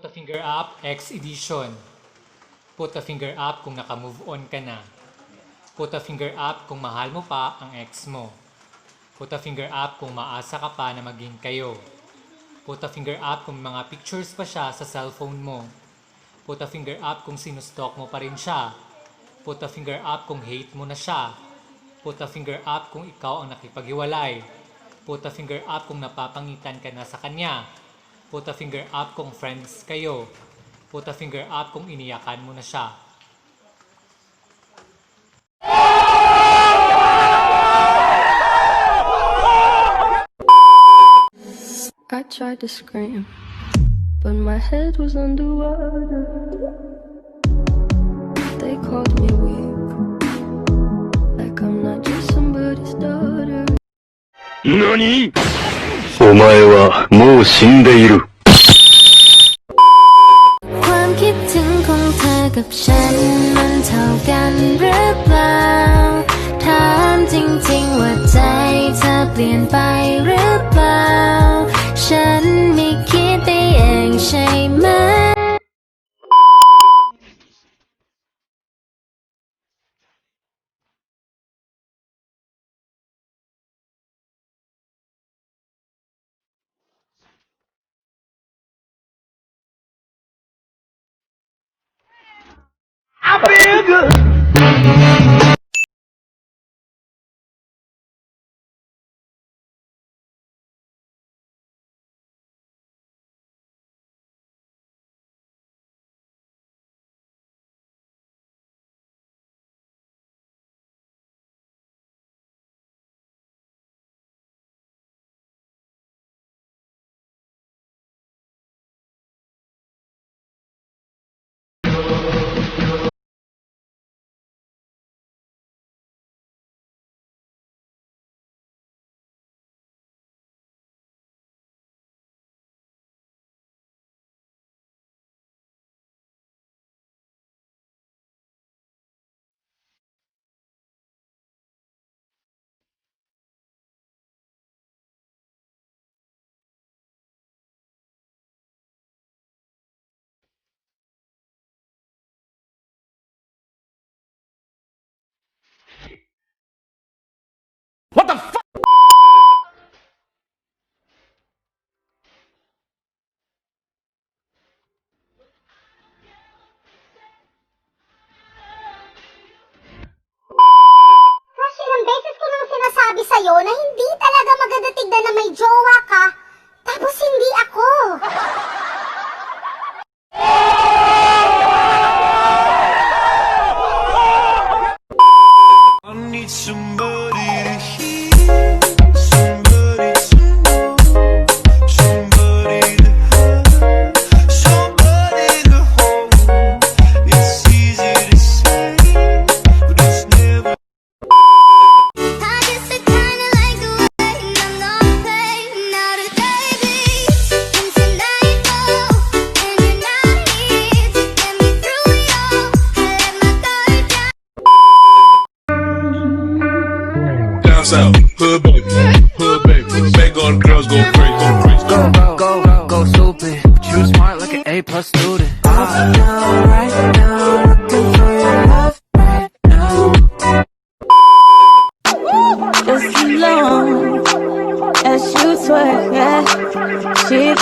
Put a finger up, X edition. Put a finger up kung naka-move on ka na. Put a finger up kung mahal mo pa ang ex mo. Put a finger up kung maasa ka pa na maging kayo. Put a finger up kung mga pictures pa siya sa cellphone mo. Put a finger up kung sinustalk mo pa rin siya. Put a finger up kung hate mo na siya. Put a finger up kung ikaw ang nakipaghiwalay. Put a finger up kung napapangitan ka na sa kanya. Put a finger up kung friends kayo. Put a finger up kung iniyakan mo na siya. I tried to scream, but my head was underwater. They called me weak, like I'm not just somebody's daughter. NANI?! お前はもう死んでいる。ความคิดถึงของเธอกับฉันมันเท่ากันหรือเปล่าถามจริงๆว่าใจเธอเปลี่ยนไปหรือเปล่าฉันไม่คิดไปเองใช่ไหมWhat the fuck?! Crush, ilang beses ko nang sinasabi sa'yo na hindi talaga maganda tignan na may jowa ka, tapos hindi ako. I need somebody to hear, somebody to know, somebody to have, somebody to hold. It's easy to say, but it's never. I guess I kinda like the way I'm not paid now that baby into nightfall and you're not here to get me through it all. I let my guard down. Down south, hood baby, make all the girls go crazy, Go stupid. But you smart like an A+ student. Right now, looking for your love right now. Just as long as you twerk, yeah. She